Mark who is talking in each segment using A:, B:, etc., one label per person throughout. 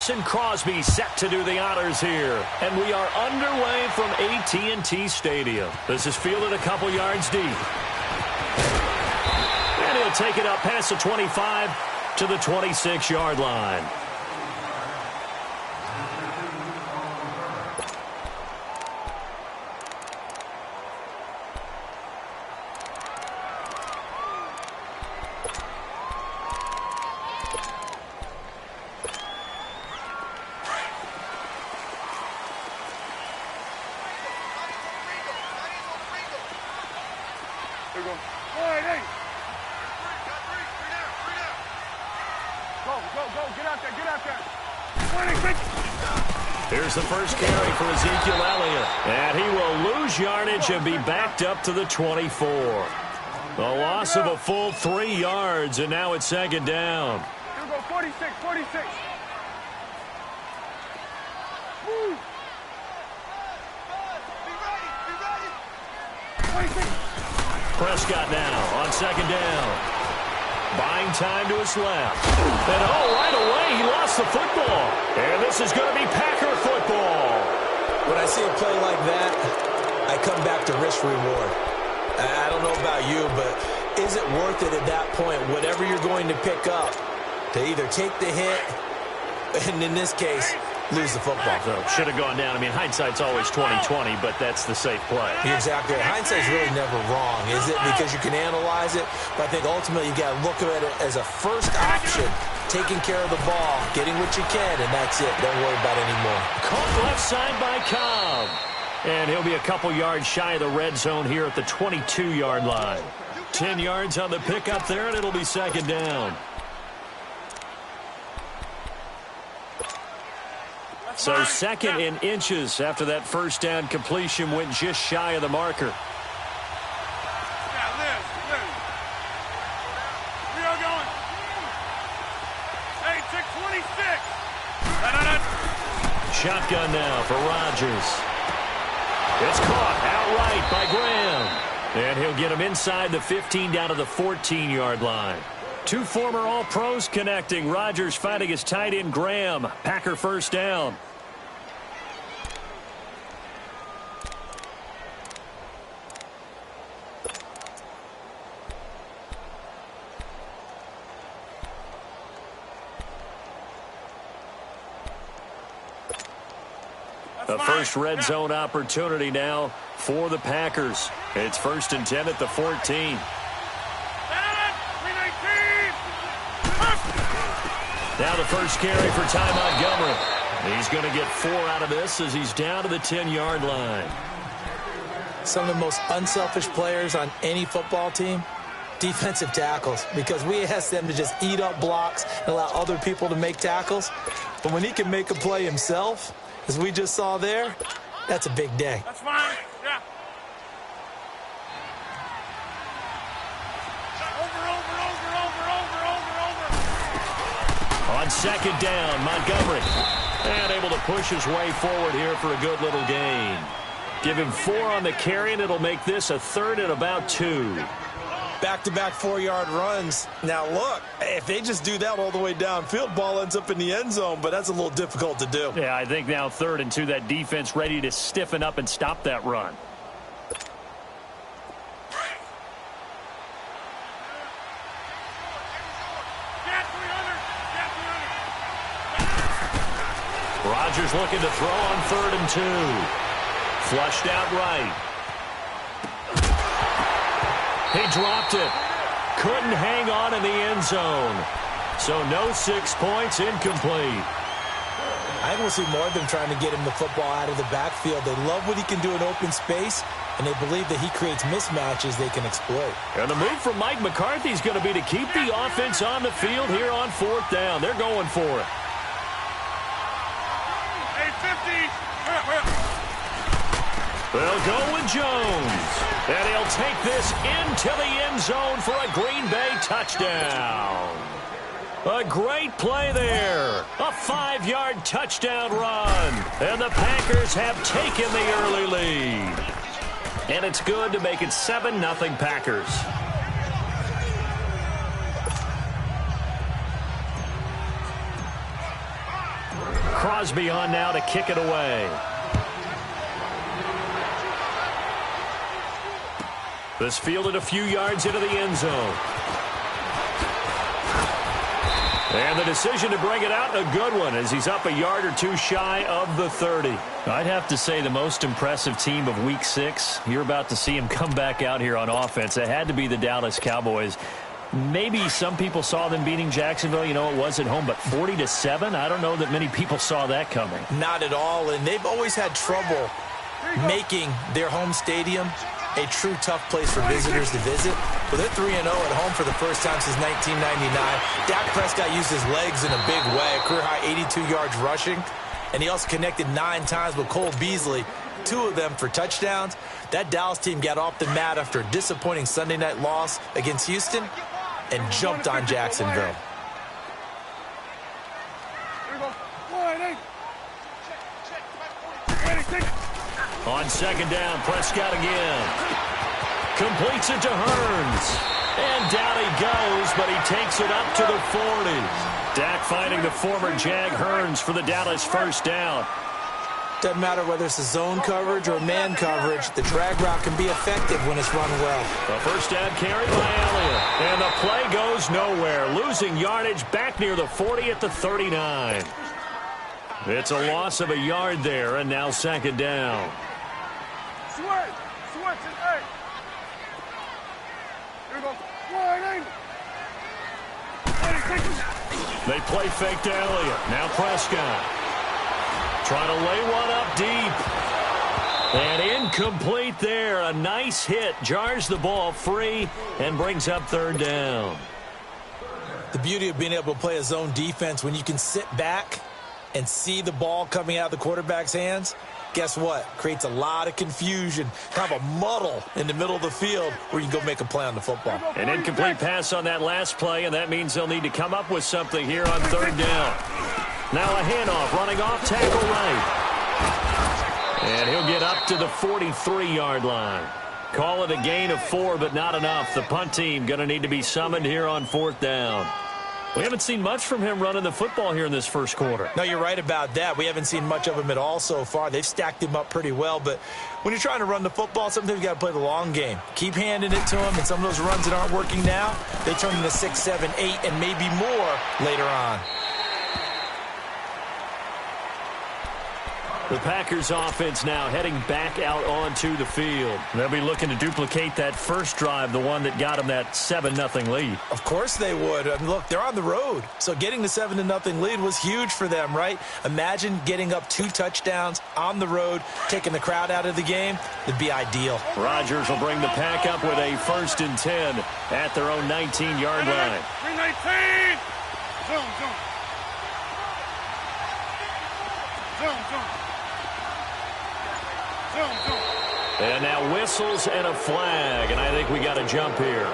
A: Mason Crosby set to do the honors here. And we are underway from AT&T Stadium. This is fielded a couple yards deep. And he'll take it up past the 25 to the 26-yard line. Here's the first carry for Ezekiel Elliott. And he will lose yardage and be backed up to the 24. A loss of a full 3 yards, and now it's second down.
B: Here we go, 46, 46. Woo. Be ready. 26.
A: Prescott now on second down. Buying time to his left. And right away, he lost the football. And this is going to be Packer football.
C: When I see a play like that, I come back to risk-reward. I don't know about you, but is it worth it at that point, whatever you're going to pick up, to either take the hit, and in this case, lose the football?
A: So should have gone down. I mean, hindsight's always 20/20, but that's the safe play.
C: Exactly. Hindsight's really never wrong, is it? Because you can analyze it, but I think ultimately you got to look at it as a first option, taking care of the ball, getting what you can, and that's it. Don't worry about it anymore.
A: Caught left side by Cobb. And he'll be a couple yards shy of the red zone here at the 22-yard line. 10 yards on the pickup there, and it'll be second down. So second in inches after that first down completion went just shy of the marker.
B: Yeah, Liz. We are going. Hey, 626.
A: Shotgun now for Rodgers. It's caught outright by Graham. And he'll get him inside the 15 down to the 14-yard line. Two former All-Pros connecting. Rodgers fighting his tight end Graham. Packer first down. A first red zone opportunity now for the Packers. It's 1st and 10 at the 14. Now the first carry for Ty Montgomery. He's going to get 4 out of this as he's down to the 10-yard line.
C: Some of the most unselfish players on any football team, defensive tackles, because we ask them to just eat up blocks and allow other people to make tackles. But when he can make a play himself, as we just saw there, that's a big day.
B: That's fine. Yeah. Over.
A: On second down, Montgomery. And able to push his way forward here for a good little gain. Give him 4 on the carry, and it'll make this a 3rd and about 2.
C: Back-to-back 4-yard runs. Now, look, if they just do that all the way downfield, ball ends up in the end zone, but that's a little difficult to do.
A: Yeah, I think now 3rd and 2, that defense ready to stiffen up and stop that run. Rodgers looking to throw on 3rd and 2. Flushed out right. He dropped it. Couldn't hang on in the end zone. So no 6 points, incomplete.
C: I think we'll see more of them trying to get him the football out of the backfield. They love what he can do in open space, and they believe that he creates mismatches they can exploit.
A: And the move from Mike McCarthy is going to be to keep the offense on the field here on 4th down. They're going for it.
B: Hey, 50.
A: They'll go with Jones. And he'll take this into the end zone for a Green Bay touchdown. A great play there. A 5-yard touchdown run. And the Packers have taken the early lead. And it's good to make it 7-0 Packers. Crosby on now to kick it away. This fielded a few yards into the end zone. And the decision to bring it out, a good one, as he's up a yard or two shy of the 30.
D: I'd have to say the most impressive team of Week 6. You're about to see him come back out here on offense. It had to be the Dallas Cowboys. Maybe some people saw them beating Jacksonville. You know, it was at home, but 40-7? I don't know that many people saw that coming.
C: Not at all, and they've always had trouble making their home stadium a true tough place for visitors to visit. But they're 3-0 at home for the first time since 1999. Dak Prescott used his legs in a big way, a career-high 82 yards rushing. And he also connected 9 times with Cole Beasley, 2 of them for touchdowns. That Dallas team got off the mat after a disappointing Sunday night loss against Houston and jumped on Jacksonville.
A: On second down, Prescott again. Completes it to Hearns. And down he goes, but he takes it up to the 40. Dak finding the former Jag Hearns for the Dallas first down.
C: Doesn't matter whether it's a zone coverage or a man coverage, the drag route can be effective when it's run well.
A: The first down carry by Elliott. And the play goes nowhere. Losing yardage back near the 40 at the 39. It's a loss of a yard there, and now second down. They play fake to Elliott. Now Prescott. Trying to lay one up deep. And incomplete there. A nice hit. Jars the ball free and brings up third down.
C: The beauty of being able to play a zone defense when you can sit back and see the ball coming out of the quarterback's hands, guess what? Creates a lot of confusion, kind of a muddle in the middle of the field where you can go make a play on the football.
A: An incomplete pass on that last play, and that means they'll need to come up with something here on third down. Now a handoff, running off tackle right. And he'll get up to the 43-yard line. Call it a gain of 4, but not enough. The punt team going to need to be summoned here on fourth down. We haven't seen much from him running the football here in this first quarter.
C: No, you're right about that. We haven't seen much of him at all so far. They've stacked him up pretty well, but when you're trying to run the football, sometimes you got to play the long game. Keep handing it to him, and some of those runs that aren't working now, they turn into 6, 7, 8, and maybe more later on.
A: The Packers offense now heading back out onto the field. They'll be looking to duplicate that first drive, the one that got them that 7-0 lead.
C: Of course they would. I mean, look, they're on the road. So getting the 7-0 lead was huge for them, right? Imagine getting up 2 touchdowns on the road, taking the crowd out of the game. It'd be ideal.
A: Rodgers will bring the Pack up with a 1st and 10 at their own 19-yard line.
B: 319. Zone, zone. Zone, zone.
A: And now whistles and a flag, and I think we got a jump here.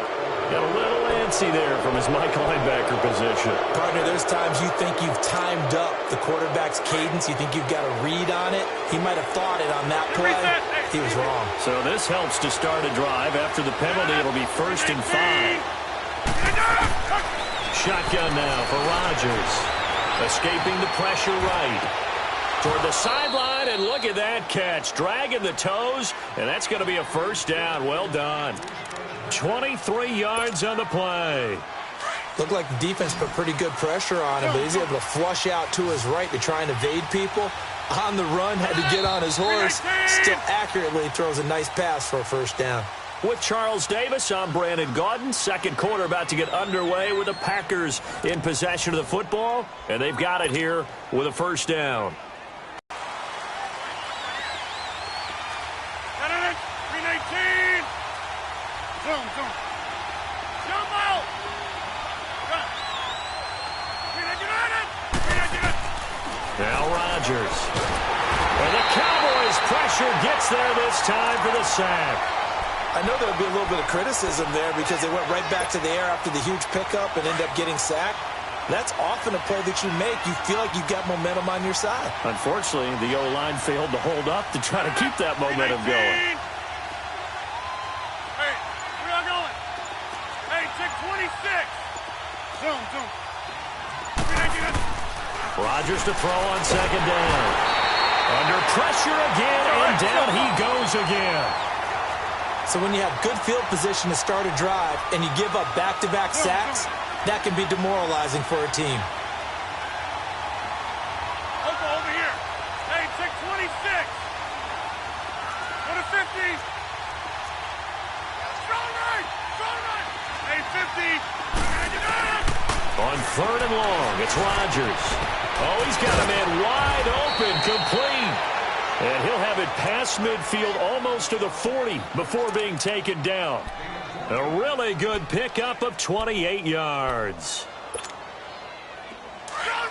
A: Got a little antsy there from his Mike linebacker position.
C: Partner, there's times you think you've timed up the quarterback's cadence. You think you've got a read on it. He might have thought it on that play. He was wrong.
A: So this helps to start a drive. After the penalty, it'll be 1st and 5. Shotgun now for Rodgers. Escaping the pressure right. Toward the sideline, and look at that catch. Dragging the toes, and that's going to be a first down. Well done. 23 yards on the play.
C: Looked like the defense put pretty good pressure on him, but he's able to flush out to his right to try and evade people. On the run, had to get on his horse. Still accurately throws a nice pass for a first down.
A: With Charles Davis, I'm Brandon Gaudin. Second quarter about to get underway with the Packers in possession of the football, and they've got it here with a first down.
B: 319. Zone, zone. Jump out. Run. 319.
A: Now Rodgers. And the Cowboys' pressure gets there this time for the sack.
C: I know there'll be a little bit of criticism there because they went right back to the air after the huge pickup and ended up getting sacked. That's often a play that you make. You feel like you've got momentum on your side.
A: Unfortunately, the O-line failed to hold up to try to keep that momentum going.
B: Hey, we are going. Hey, check 26. Zone, zone. 319.
A: Rodgers to throw on second down. Under pressure again, and down he goes again.
C: So when you have good field position to start a drive and you give up back-to-back sacks, that can be demoralizing for a team.
B: Over here. Hey, 626. Go to 50. Strong right. Hey, 50.
A: On third and long, it's Rodgers. Oh, he's got a man wide open, complete. And he'll have it past midfield almost to the 40 before being taken down. A really good pickup of 28 yards.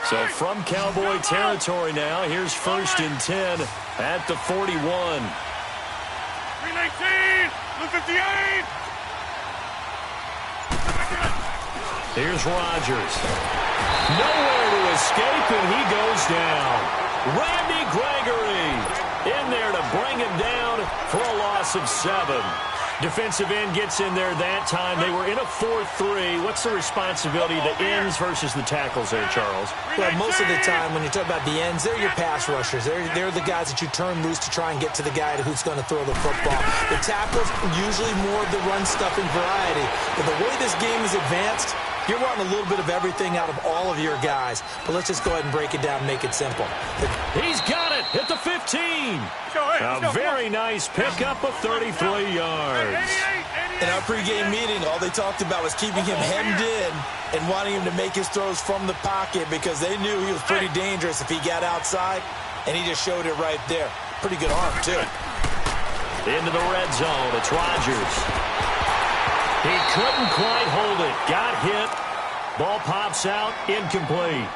A: So from Cowboy territory now, here's 1st and 10 at the 41.
B: 319. 158.
A: Here's Rodgers. Nowhere to escape, and he goes down. Randy Gregory in there to bring him down for a loss of 7. Defensive end gets in there that time. They were in a 4-3. What's the responsibility of the ends versus the tackles there, Charles?
C: Well, most of the time when you talk about the ends, they're your pass rushers. They're the guys that you turn loose to try and get to the guy who's going to throw the football. The tackles, usually more of the run-stuffing variety. But the way this game is advanced, you're wanting a little bit of everything out of all of your guys. But let's just go ahead and break it down and make it simple.
A: He's got it at the 15. A very nice pickup of 33 yards.
C: In our pregame meeting, all they talked about was keeping him hemmed in and wanting him to make his throws from the pocket because they knew he was pretty dangerous if he got outside, and he just showed it right there. Pretty good arm, too.
A: Into the red zone. It's Rodgers. He couldn't quite hold it. Got hit. Ball pops out. Incomplete.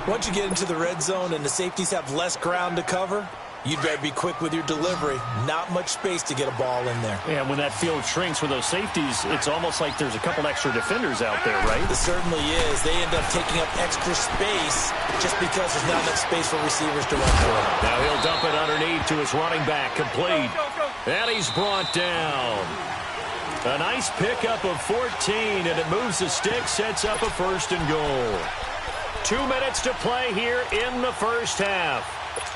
C: Once you get into the red zone and the safeties have less ground to cover, you'd better be quick with your delivery. Not much space to get a ball in there.
D: Yeah, when that field shrinks with those safeties, it's almost like there's a couple extra defenders out there, right?
C: It certainly is. They end up taking up extra space just because there's not enough space for receivers to run through.
A: Now he'll dump it underneath to his running back. Complete. And he's brought down. A nice pickup of 14, and it moves the stick, sets up a 1st and goal. 2 minutes to play here in the first half.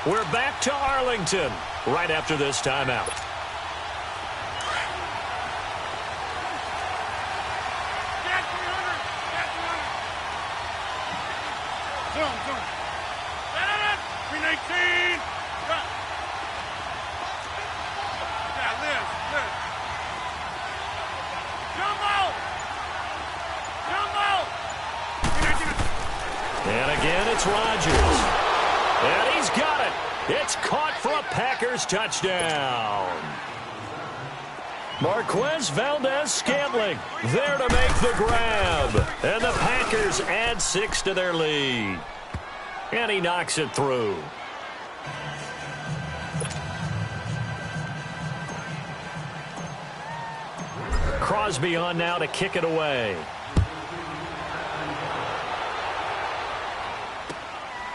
A: We're back to Arlington right after this timeout.
B: Zoom. 319. Run. Yeah, Liz.
A: And again, it's Rodgers. And he's got it. It's caught for a Packers touchdown. Marquez Valdez-Scantling there to make the grab. And the Packers add 6 to their lead. And he knocks it through. Crosby on now to kick it away.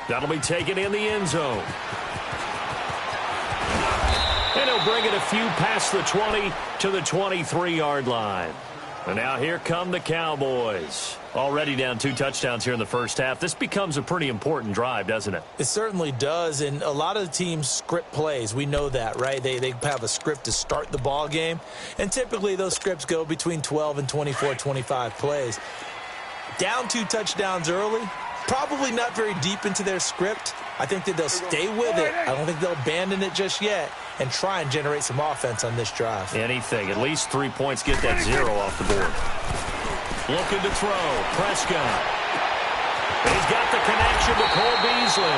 A: That'll be taken in the end zone. And he'll bring it a few past the 20 to the 23-yard line. And now here come the Cowboys. Already down 2 touchdowns here in the first half. This becomes a pretty important drive, doesn't it?
C: It certainly does, and a lot of the teams script plays. We know that, right? They have a script to start the ball game, and typically those scripts go between 12 and 24, 25 plays. Down 2 touchdowns early, probably not very deep into their script. I think that they'll stay with it. I don't think they'll abandon it just yet and try and generate some offense on this drive.
A: Anything. At least 3 points. Get that 0 off the board. Looking to throw. Prescott. He's got the connection to Cole Beasley.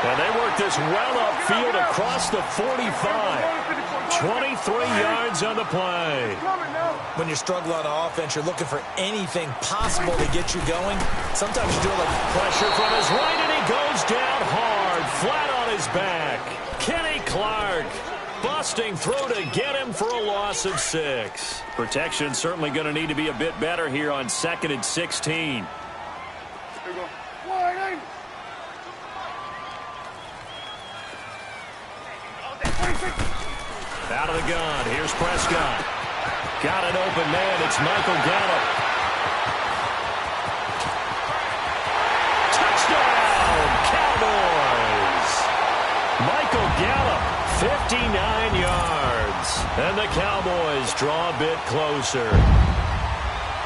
A: And they work this well upfield across the 45. 23 yards on the play.
C: When you're struggling on offense, you're looking for anything possible to get you going. Sometimes you do it like
A: pressure from his right, and he goes down hard, flat on his back. Kenny Clark busting through to get him for a loss of 6. Protection certainly going to need to be a bit better here on 2nd and 16. Out of the gun. Here's Prescott. Got an open man. It's Michael Gallup. Touchdown! Michael Gallup, 59 yards. And the Cowboys draw a bit closer.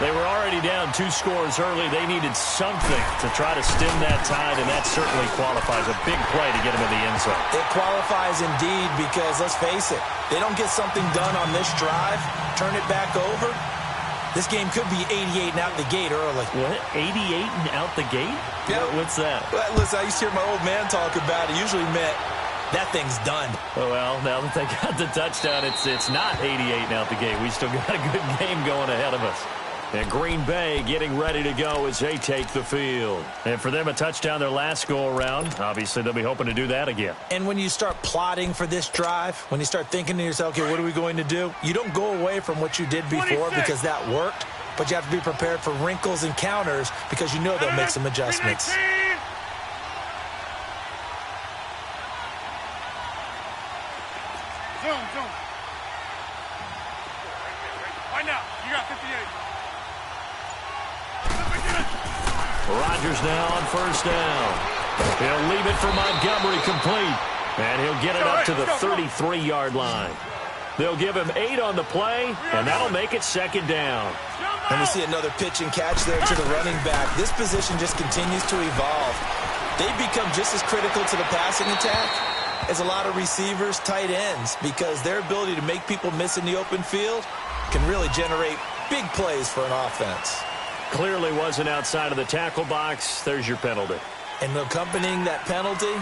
A: They were already down 2 scores early. They needed something to try to stem that tide, and that certainly qualifies. A big play to get them in the end zone.
C: It qualifies indeed because, let's face it, they don't get something done on this drive, turn it back over, this game could be 88 and out the gate early.
D: What? 88 and out the gate?
C: Yeah.
D: What's that?
C: Well, listen, I used to hear my old man talk about it. Usually meant that thing's done.
D: Oh, well, now that they got the touchdown, it's not 88 and out the gate. We still got a good game going ahead of us.
A: And Green Bay getting ready to go as they take the field.
D: And for them, a touchdown their last go-around. Obviously, they'll be hoping to do that again.
C: And when you start plotting for this drive, when you start thinking to yourself, okay, what are we going to do? You don't go away from what you did before because that worked, but you have to be prepared for wrinkles and counters because you know they'll make some adjustments.
B: Zoom. Right now, you got 58.
A: Rodgers now on first down. He'll leave it for Montgomery complete. And he'll get it up to the 33-yard line. They'll give him 8 on the play, and that'll make it second down.
C: And we see another pitch and catch there to the running back. This position just continues to evolve. They've become just as critical to the passing attack as a lot of receivers, tight ends, because their ability to make people miss in the open field can really generate big plays for an offense.
A: Clearly wasn't outside of the tackle box. There's your penalty.
C: And accompanying that penalty,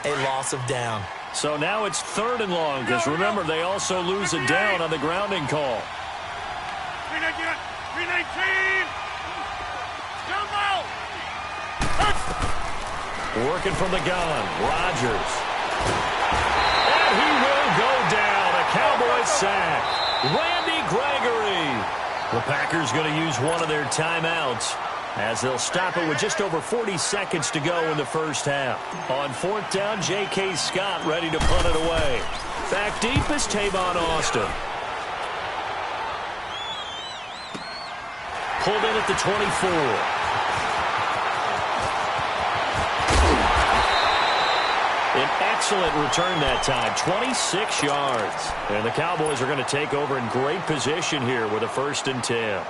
C: a loss of down.
A: So now it's 3rd and long, because remember, they also lose a down on the grounding call.
B: 319. Jump out.
A: Working from the gun, Rodgers. And he will go down. A Cowboys sack. Randy Gregory. The Packers going to use one of their timeouts as they'll stop it with just over 40 seconds to go in the first half. On 4th down, J.K. Scott ready to punt it away. Back deep is Tavon Austin. Pulled in at the 24. An excellent return that time, 26 yards. And the Cowboys are going to take over in great position here with a 1st and 10.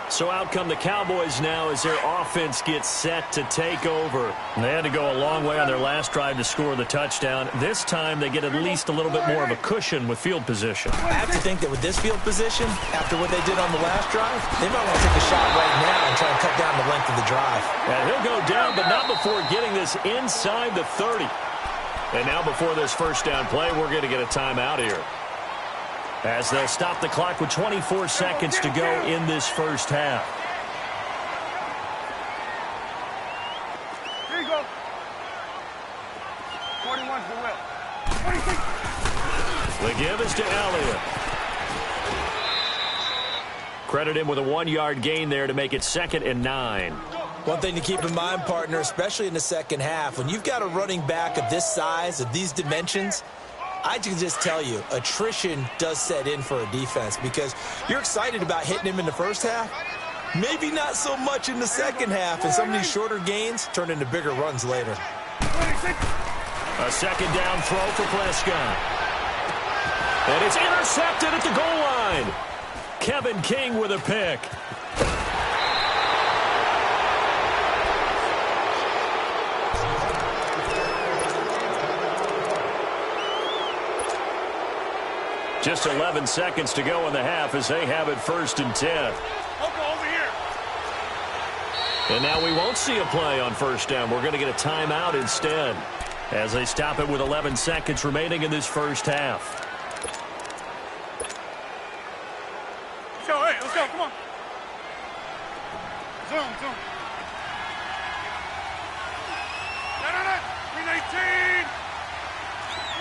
A: So out come the Cowboys now as their offense gets set to take over. They had to go a long way on their last drive to score the touchdown. This time they get at least a little bit more of a cushion with field position.
C: I have to think that with this field position, after what they did on the last drive, they might want to take a shot right now and try and cut down the length of the drive.
A: And he'll go down, but not before getting this inside the 30. And now before this first down play, we're going to get a timeout here, as they'll stop the clock with 24 seconds to go in this first half.
B: Here you go. 41's the will. 26.
A: The give is to Elliott. Credit him with a 1-yard gain there to make it 2nd and 9.
C: One thing to keep in mind, partner, especially in the second half, when you've got a running back of this size, of these dimensions, I can just tell you, attrition does set in for a defense because you're excited about hitting him in the first half. Maybe not so much in the second half, and some of these shorter gains turn into bigger runs later.
B: 26.
A: A second down throw for Prescott. And it's intercepted at the goal line. Kevin King with a pick. Just 11 seconds to go in the half as they have it 1st and 10.
B: Over here.
A: And now we won't see a play on 1st down. We're going to get a timeout instead as they stop it with 11 seconds remaining in this first half.
B: So, hey, let's go. Come on. Zoom. No. 319.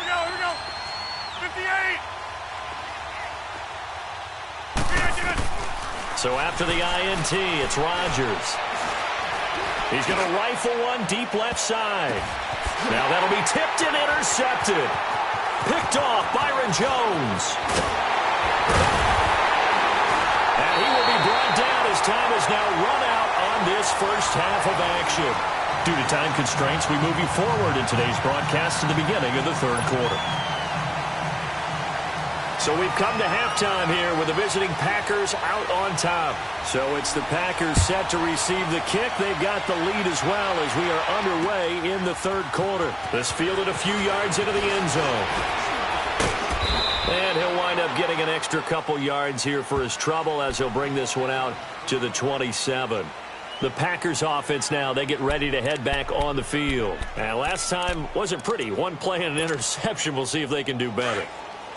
B: Here we go. 58.
A: So after the INT, it's Rodgers. He's going to rifle one deep left side. Now that'll be tipped and intercepted. Picked off Byron Jones. And he will be brought down as time is now run out on this first half of action.
D: Due to time constraints, we move you forward in today's broadcast to the beginning of the third quarter.
A: So we've come to halftime here with the visiting Packers out on top. So it's the Packers set to receive the kick. They've got the lead as well as we are underway in the third quarter. This fielded a few yards into the end zone. And he'll wind up getting an extra couple yards here for his trouble as he'll bring this one out to the 27. The Packers offense now, they get ready to head back on the field. And last time wasn't pretty. One play and an interception. We'll see if they can do better.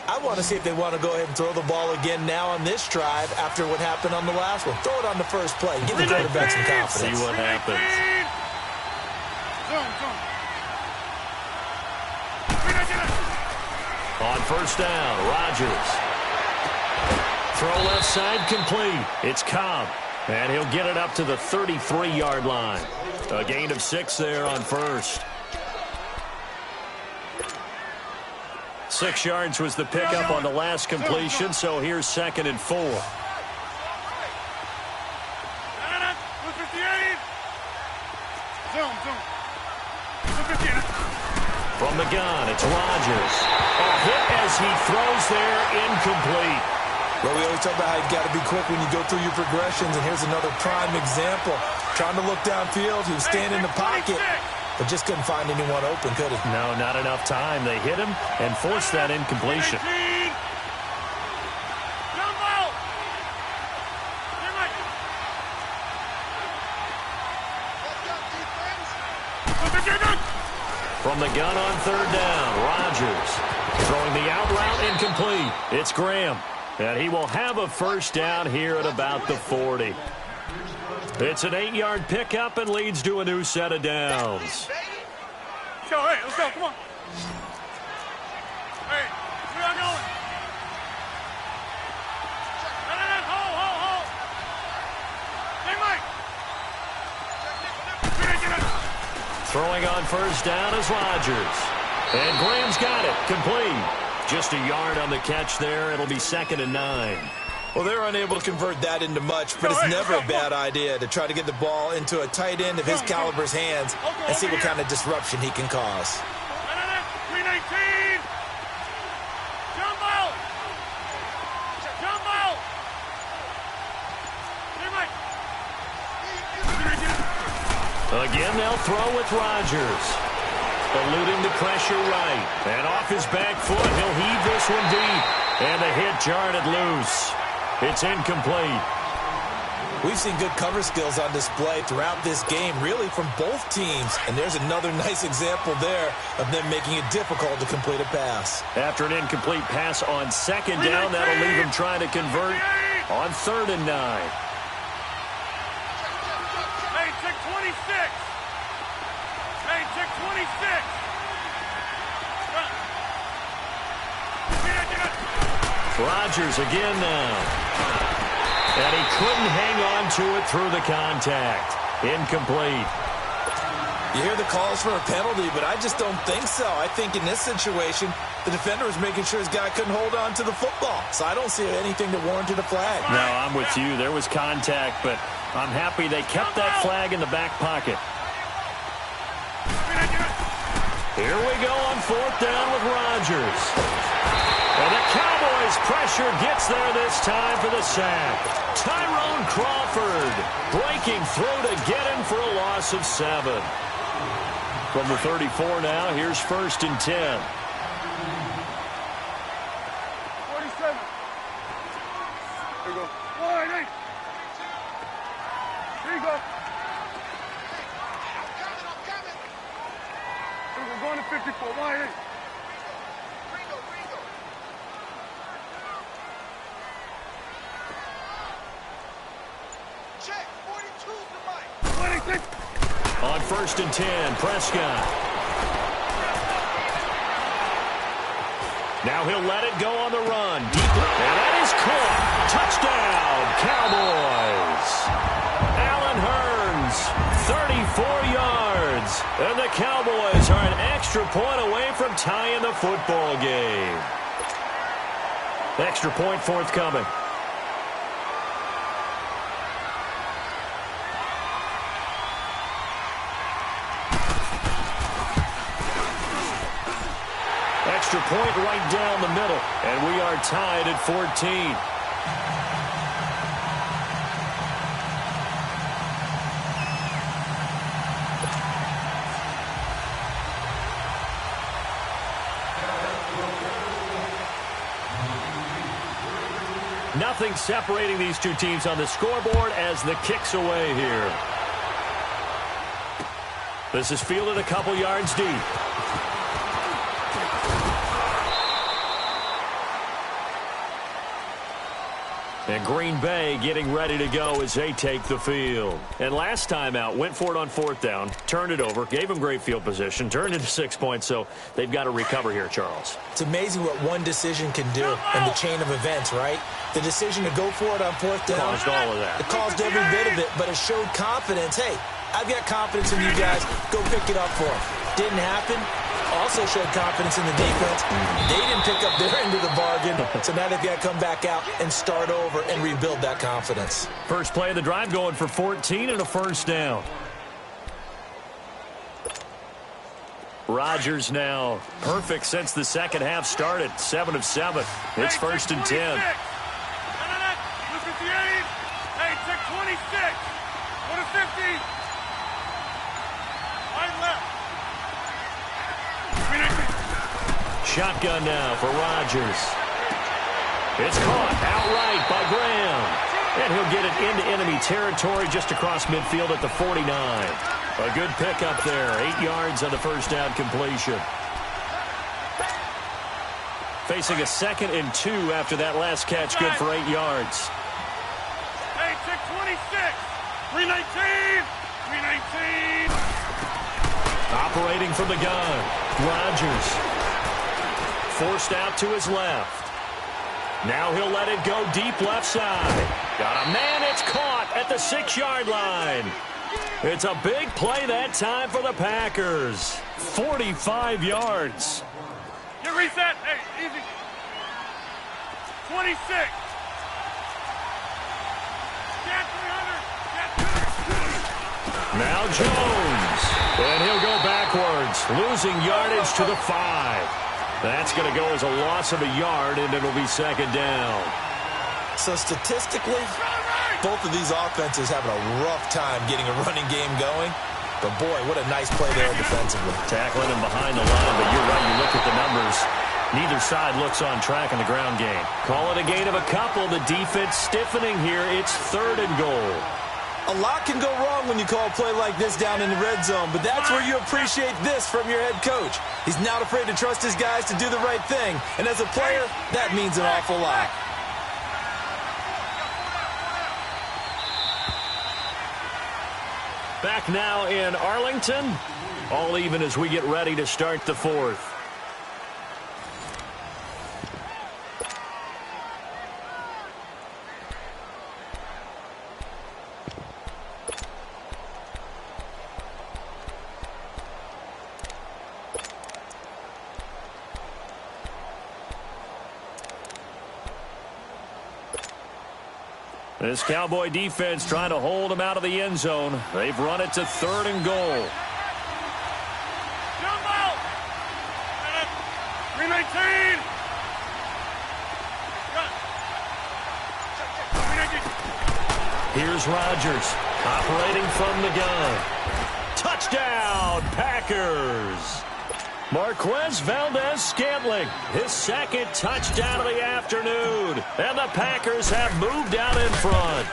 C: I want to see if they want to go ahead and throw the ball again now on this drive after what happened on the last one. Throw it on the first play. Give the quarterback some confidence.
A: See what happens. On first down, Rodgers. Throw left side complete. It's Cobb. And he'll get it up to the 33-yard line. A gain of 6 there on first. 6 yards was the pickup on the last completion, so here's 2nd and 4. From the gun, it's Rodgers. A hit as he throws there, incomplete.
C: Well, we always talk about how you got to be quick when you go through your progressions, and here's another prime example. Trying to look downfield, he was standing in the pocket, but just couldn't find anyone open, could he?
D: No, not enough time. They hit him and forced that incompletion. From the gun on third down, Rodgers throwing the out route incomplete. It's Graham, and he will have a first down here at about the 40. It's an 8-yard pickup and leads to a new set of downs.
B: Let's go, hey, let's go, come on. Hey, we are going. Hold. Hey, Mike.
A: Throwing on first down is Rodgers. And Graham's got it, complete. Just a yard on the catch there. It'll be 2nd and 9.
C: Well, they're unable to convert that into much, but it's never a bad idea to tay to get the ball into a tight end of his caliber's hands and see what kind of disruption he can cause.
B: 319. Jump out. Jump out.
A: Again, they'll throw with Rodgers. Eluding the pressure right. And off his back foot, he'll heave this one deep. And the hit jarred it loose. It's incomplete.
C: We've seen good cover skills on display throughout this game, really from both teams. And there's another nice example there of them making it difficult to complete a pass.
A: After an incomplete pass on 2nd down, that'll leave him trying to convert on 3rd and 9.
B: Hey, check 26. Hey, check 26.
A: Rodgers again now. And he couldn't hang on to it through the contact. Incomplete.
C: You hear the calls for a penalty, but I just don't think so. I think in this situation, the defender was making sure his guy couldn't hold on to the football. So I don't see anything that warranted a flag.
D: No, I'm with you. There was contact, but I'm happy they kept that flag in the back pocket.
A: Here we go on 4th down with Rodgers. And the Cowboys' pressure gets there this time for the sack. Tyrone Crawford breaking through to get him for a loss of 7. From the 34 now, here's 1st and 10.
B: 47. Here you go. Wide, hey. Here you go. We're going to 54. Wide, hey.
A: On 1st and 10, Prescott. Now he'll let it go on the run. Deep, and that is caught. Touchdown, Cowboys. Allen Hurns, 34 yards. And the Cowboys are an extra point away from tying the football game. Extra point forthcoming. extra point right down the middle, and we are tied at 14. Nothing separating these two teams on the scoreboard as the kick's away here. This is fielded a couple yards deep. And Green Bay getting ready to go as they take the field. And last time out, went for it on 4th down, turned it over, gave them great field position, turned into 6 points, so they've got to recover here, Charles.
C: It's amazing what one decision can do in the chain of events, right? The decision to go for it on 4th down.
A: Caused all of that.
C: It caused every bit of it, but it showed confidence. Hey, I've got confidence in you guys. Go pick it up for them. Didn't happen. Also showed confidence in the defense. They didn't pick up their end of the bargain, so now they've got to come back out and start over and rebuild that confidence.
A: First play of the drive going for 14 and a 1st down. Rodgers now perfect since the second half started. 7 of 7. It's 1st and 10.
B: Hey, check 26. Go to 50. Wide left.
A: Shotgun now for Rodgers. It's caught outright by Graham. And he'll get it into enemy territory just across midfield at the 49. A good pickup there. 8 yards on the 1st down completion. Facing a 2nd and 2 after that last catch. Good for 8 yards.
B: Hey, check 26. 319. 319.
A: Operating from the gun. Rodgers. Forced out to his left. Now he'll let it go deep left side. Got a man. It's caught at the 6-yard line. It's a big play that time for the Packers. 45 yards.
B: Get reset. Hey, easy. 26. Get 300. Get 200.
A: Now Jones. And he'll go backwards, losing yardage to the 5. That's going to go as a loss of a yard, and it'll be 2nd down.
C: So statistically, both of these offenses having a rough time getting a running game going. But, boy, what a nice play there defensively.
A: Tackling him behind the line, but you're right. You look at the numbers. Neither side looks on track in the ground game. Call it a gain of a couple. The defense stiffening here. It's 3rd and goal.
C: A lot can go wrong when you call a play like this down in the red zone, but that's where you appreciate this from your head coach. He's not afraid to trust his guys to do the right thing, and as a player, that means an awful lot.
A: Back now in Arlington. All even as we get ready to start the 4th. This Cowboy defense trying to hold him out of the end zone. They've run it to 3rd and goal.
B: Jump out. 319.
A: Here's Rodgers operating from the gun. Touchdown, Packers. Marquez Valdez-Scantling, his 2nd touchdown of the afternoon. And the Packers have moved out in front.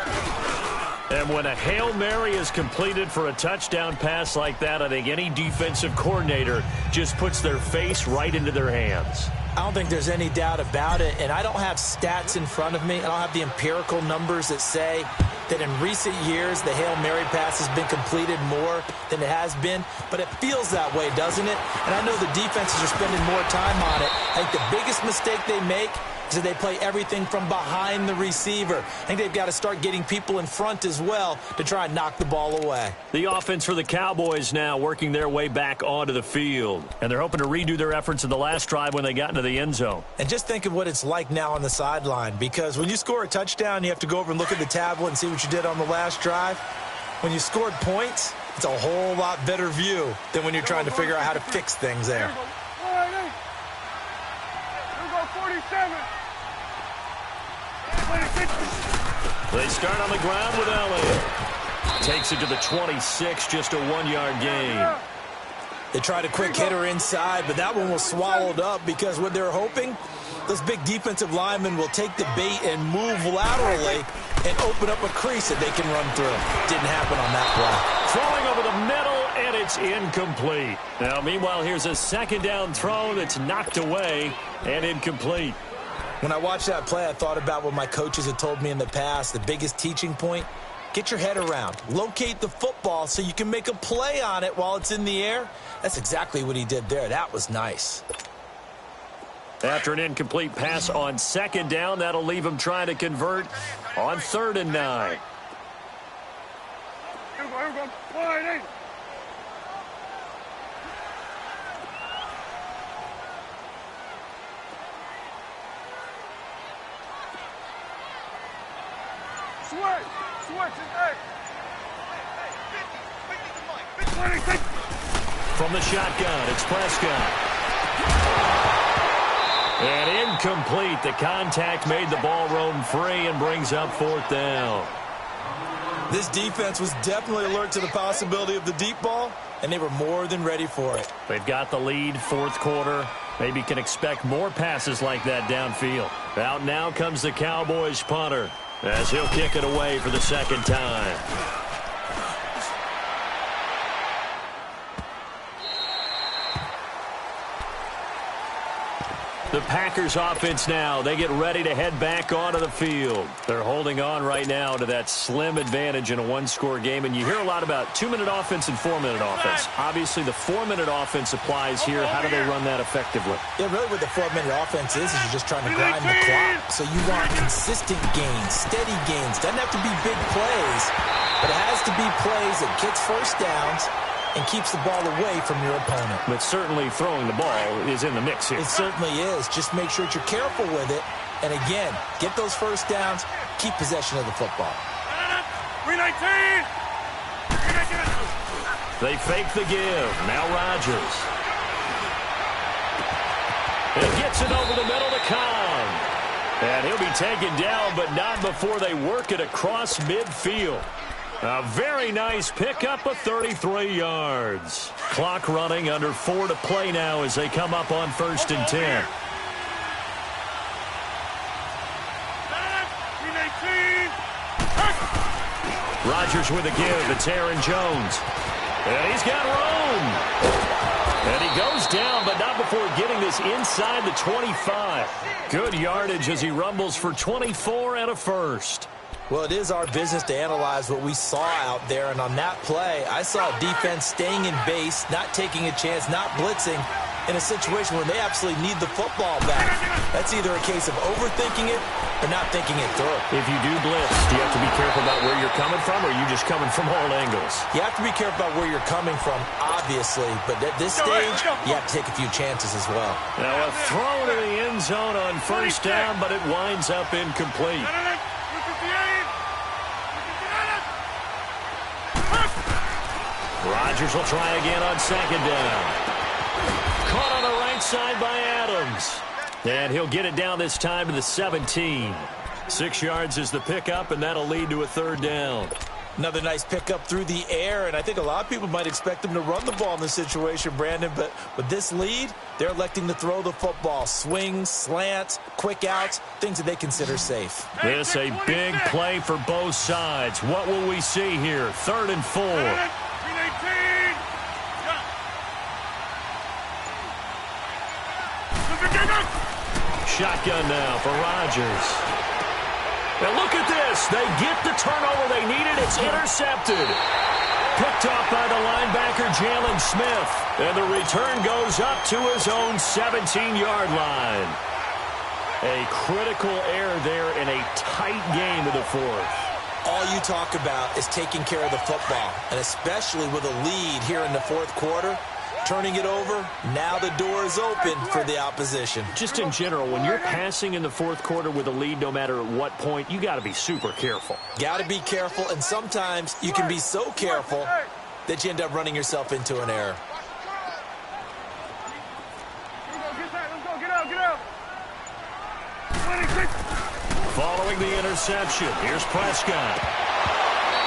A: And when a Hail Mary is completed for a touchdown pass like that, I think any defensive coordinator just puts their face right into their hands.
C: I don't think there's any doubt about it, and I don't have stats in front of me. I don't have the empirical numbers that say that in recent years the Hail Mary pass has been completed more than it has been, but it feels that way, doesn't it? And I know the defenses are spending more time on it. I think the biggest mistake they make is that they play everything from behind the receiver. I think they've got to start getting people in front as well to try and knock the ball away.
A: The offense for the Cowboys now working their way back onto the field. And they're hoping to redo their efforts in the last drive when they got into the end zone.
C: And just think of what it's like now on the sideline, because when you score a touchdown, you have to go over and look at the tablet and see what you did on the last drive. When you scored points, it's a whole lot better view than when you're trying to figure out how to fix things there.
A: They start on the ground with Elliott. Takes it to the 26, just a 1-yard gain.
C: They tried a quick hitter inside, but that one was swallowed up because what they're hoping, those big defensive linemen will take the bait and move laterally and open up a crease that they can run through. Didn't happen on that play.
A: Throwing over the middle, and it's incomplete. Now, meanwhile, here's a second down throw that's knocked away and incomplete.
C: When I watched that play, I thought about what my coaches had told me in the past. The biggest teaching point, get your head around. Locate the football so you can make a play on it while it's in the air. That's exactly what he did there. That was nice.
A: After an incomplete pass on second down, that'll leave him trying to convert on 3rd and 9.
B: Here we go. Wide eight. Switch it, hey.
A: From the shotgun, it's Prescott. And incomplete. The contact made the ball roam free and brings up 4th down.
C: This defense was definitely alert to the possibility of the deep ball, and they were more than ready for it.
A: They've got the lead, 4th quarter. Maybe can expect more passes like that downfield. Out now comes the Cowboys punter, as he'll kick it away for the second time. The Packers offense now, they get ready to head back onto the field. They're holding on right now to that slim advantage in a one-score game, and you hear a lot about 2-minute offense and 4-minute offense. Obviously, the 4-minute offense applies here. How do they run that effectively?
C: Yeah, really what the 4-minute offense is you're just trying to grind the clock. So you want consistent gains, steady gains. Doesn't have to be big plays, but it has to be plays that gets first downs and keeps the ball away from your opponent.
A: But certainly throwing the ball is in the mix here.
C: It certainly is. Just make sure that you're careful with it. And again, get those first downs, keep possession of the football.
B: 319!
A: They fake the give. Now Rodgers. He gets it over the middle to Khan. And he'll be taken down, but not before they work it across midfield. A very nice pickup of 33 yards. Clock running, under 4 to play now as they come up on 1st and 10. Rodgers with a give. It's Aaron Jones. And he's got room. And he goes down, but not before getting this inside the 25. Good yardage as he rumbles for 24 and a first.
C: Well, it is our business to analyze what we saw out there, and on that play, I saw defense staying in base, not taking a chance, not blitzing, in a situation where they absolutely need the football back. That's either a case of overthinking it or not thinking it through.
A: If you do blitz, do you have to be careful about where you're coming from, or are you just coming from all angles?
C: You have to be careful about where you're coming from, obviously, but at this stage, you have to take a few chances as well.
A: Now a throw to the end zone on 1st down, but it winds up incomplete. Rodgers will try again on 2nd down. Caught on the right side by Adams. And he'll get it down this time to the 17. 6 yards is the pickup, and that'll lead to a 3rd down.
C: Another nice pickup through the air, and I think a lot of people might expect them to run the ball in this situation, Brandon, but with this lead, they're electing to throw the football. Swings, slants, quick outs, things that they consider safe.
A: This a big play for both sides. What will we see here? 3rd and 4. Shotgun now for Rodgers. Now look at this. They get the turnover they needed. It's intercepted. Picked off by the linebacker, Jalen Smith. And the return goes up to his own 17-yard line. A critical error there in a tight game of the 4th.
C: All you talk about is taking care of the football, and especially with a lead here in the 4th quarter. Turning it over, now the door is open for the opposition.
A: Just in general, when you're passing in the 4th quarter with a lead, no matter at what point, you got to be super careful.
C: Got to be careful, and sometimes you can be so careful that you end up running yourself into an error.
A: following the interception. Here's Prescott.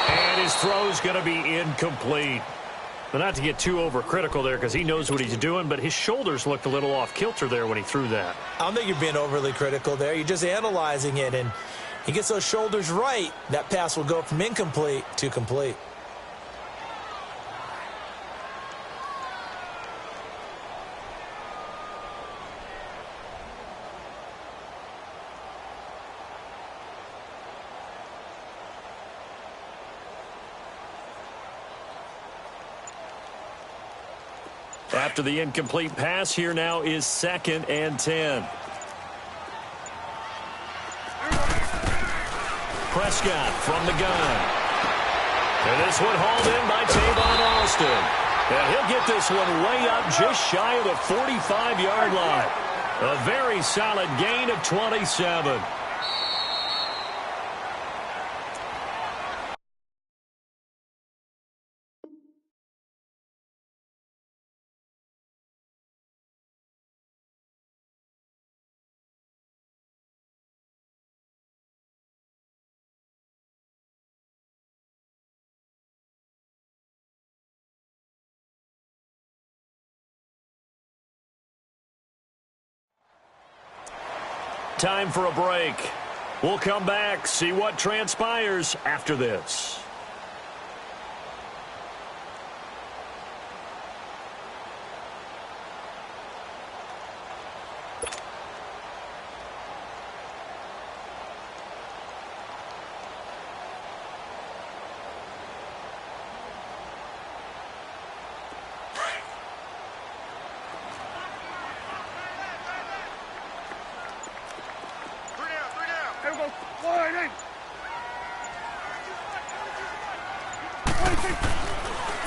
A: And his throw's going to be incomplete. But not to get too overcritical there because he knows what he's doing, but his shoulders looked a little off kilter there when he threw that.
C: I don't think you're being overly critical there. You're just analyzing it, and he gets those shoulders right. That pass will go from incomplete to complete.
A: After the incomplete pass, here now is 2nd and 10. Prescott from the gun. And this one hauled in by Tavon Austin. And he'll get this one way up just shy of the 45-yard line. A very solid gain of 27. Time for a break. We'll come back, see what transpires after this.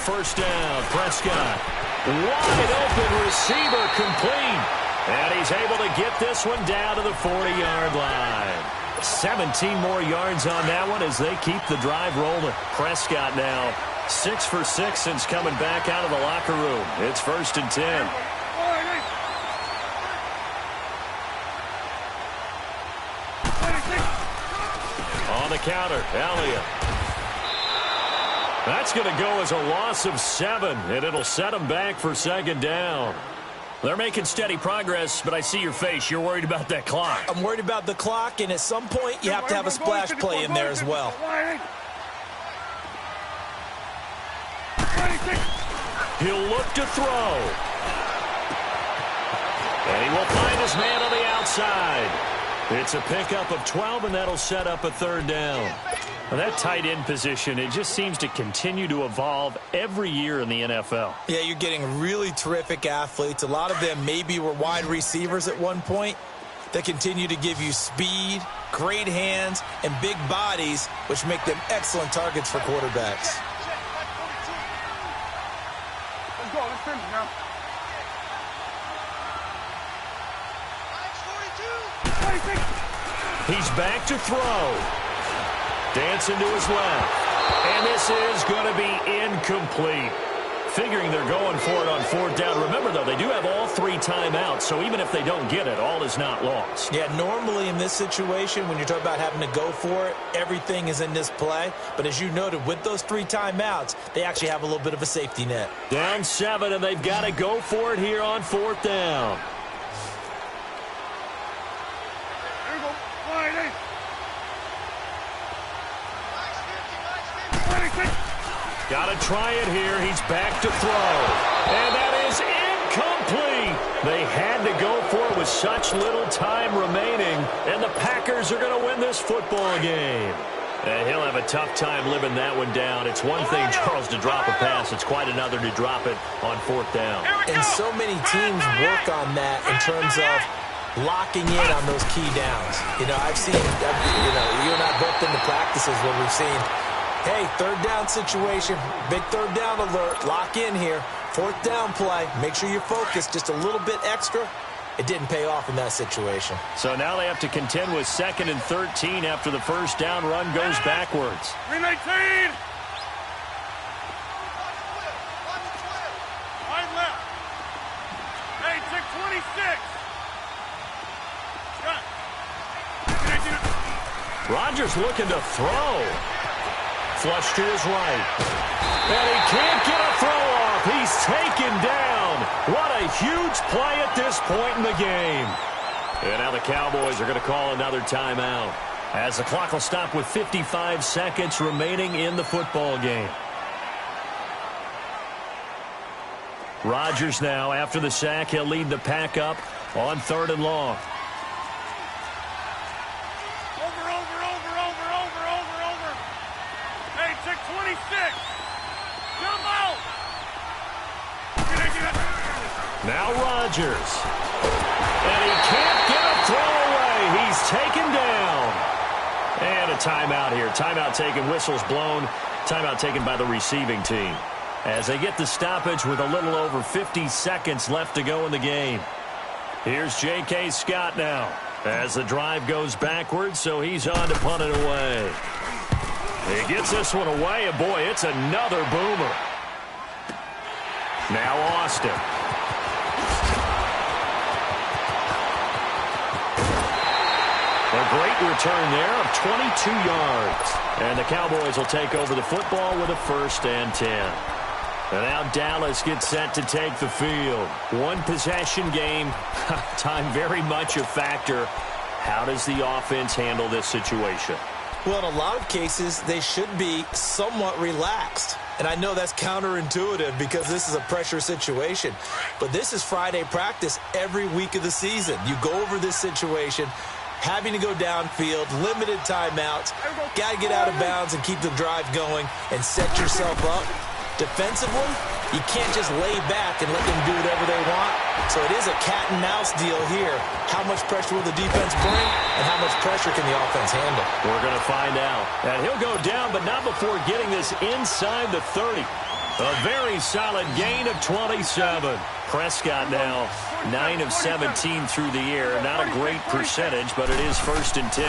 A: First down, Prescott. Wide open receiver complete. And he's able to get this one down to the 40-yard line. 17 more yards on that one as they keep the drive rolling. Prescott now 6 for 6 since coming back out of the locker room. It's 1st and 10. On the counter, Elliott. That's going to go as a loss of 7, and it'll set them back for 2nd down. They're making steady progress, but I see your face. You're worried about that clock.
C: I'm worried about the clock, and at some point, you have to have a splash play in there as well.
A: He'll look to throw. And he will find his man on the outside. It's a pickup of 12, and that'll set up a 3rd down. Well, that tight end position, it just seems to continue to evolve every year in the NFL.
C: Yeah, you're getting really terrific athletes. A lot of them maybe were wide receivers at one point. They continue to give you speed, great hands, and big bodies, which make them excellent targets for quarterbacks.
B: Let's go. Let's finish now.
A: He's back to throw. Dancing to his left. And this is going to be incomplete. Figuring they're going for it on 4th down. Remember, though, they do have all 3 timeouts, so even if they don't get it, all is not lost.
C: Yeah, normally in this situation, when you're talking about having to go for it, everything is in this play. But as you noted, with those 3 timeouts, they actually have a little bit of a safety net.
A: Down 7, and they've got to go for it here on 4th down. Got to try it here. He's back to throw. And that is incomplete. They had to go for it with such little time remaining. And the Packers are going to win this football game. And he'll have a tough time living that one down. It's one thing, Charles, to drop a pass. It's quite another to drop it on 4th down.
C: And so many teams work on that in terms of locking in on those key downs. You know, I've seen, you and I both been to practices where we've seen, hey, 3rd down situation, big 3rd down alert, lock in here, 4th down play, make sure you're focused just a little bit extra. It didn't pay off in that situation.
A: So now they have to contend with 2nd and 13 after the 1st down run goes backwards.
B: 319. Wide left. Hey, check 26. Got.
A: Rodgers looking to throw. Flush to his right. And he can't get a throw off. He's taken down. What a huge play at this point in the game. And now the Cowboys are going to call another timeout, as the clock will stop with 55 seconds remaining in the football game. Rodgers now, after the sack, he'll lead the pack up on 3rd and long.
B: Hey, check 26. Come out.
A: Now Rodgers. And he can't get a throw away. He's taken down. And a timeout here. Timeout taken, whistles blown. Timeout taken by the receiving team, as they get the stoppage with a little over 50 seconds left to go in the game. Here's J.K. Scott now, as the drive goes backwards, so he's on to punt it away. He gets this one away, and boy, it's another boomer. Now Austin. A great return there of 22 yards. And the Cowboys will take over the football with a 1st and 10. And now Dallas gets set to take the field. One possession game. Time very much a factor. How does the offense handle this situation?
C: Well, in a lot of cases, they should be somewhat relaxed. And I know that's counterintuitive because this is a pressure situation. But this is Friday practice every week of the season. You go over this situation, having to go downfield, limited timeouts, got to get out of bounds and keep the drive going and set yourself up. Defensively, you can't just lay back and let them do whatever they want. So it is a cat-and-mouse deal here. How much pressure will the defense bring, and how much pressure can the offense handle?
A: We're going to find out. And he'll go down, but not before getting this inside the 30. A very solid gain of 27. Prescott now 9 of 17 through the air. Not a great percentage, but it is 1st and 10.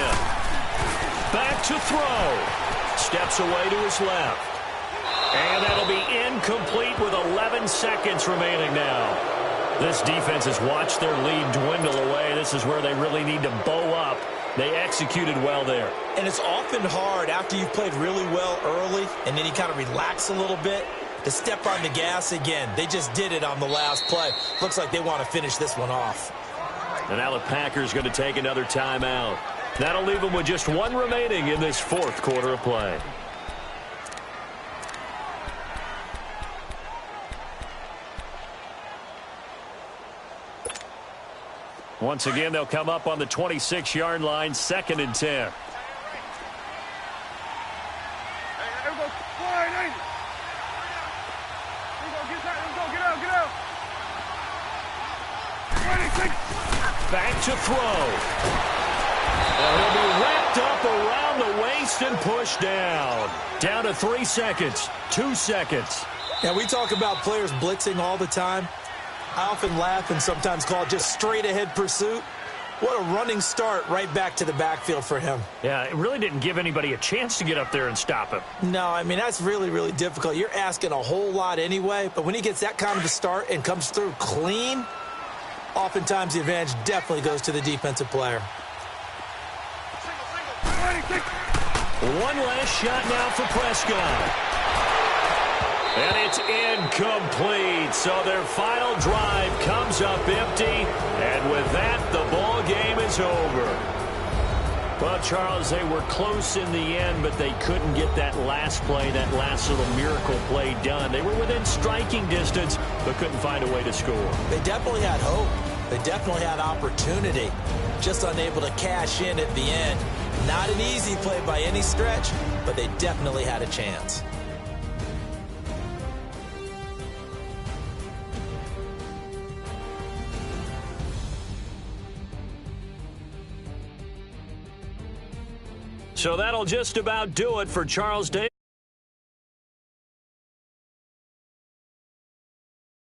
A: Back to throw. Steps away to his left. And that'll be incomplete with 11 seconds remaining now. This defense has watched their lead dwindle away. This is where they really need to bow up. They executed well there.
C: And it's often hard after you've played really well early and then you kind of relax a little bit to step on the gas again. They just did it on the last play. Looks like they want to finish this one off.
A: And now the Packers going to take another timeout. That'll leave them with just one remaining in this 4th quarter of play. Once again, they'll come up on the 26-yard line, 2nd and 10. Back to throw. And he'll be wrapped up around the waist and pushed down. Down to 3 seconds, 2 seconds.
C: Yeah, we talk about players blitzing all the time. I often laugh and sometimes call it just straight-ahead pursuit. What a running start right back to the backfield for him.
A: Yeah, it really didn't give anybody a chance to get up there and stop him.
C: No, I mean, that's really, really difficult. You're asking a whole lot anyway, but when he gets that kind of a start and comes through clean, oftentimes the advantage definitely goes to the defensive player.
A: One last shot now for Prescott. And it's incomplete. So their final drive comes up empty. And with that, the ball game is over. Well, Charles, they were close in the end, but they couldn't get that last play, that last little miracle play done. They were within striking distance, but couldn't find a way to score.
C: They definitely had hope. They definitely had opportunity. Just unable to cash in at the end. Not an easy play by any stretch, but they definitely had a chance.
A: So that'll just about do it for Charles Davis.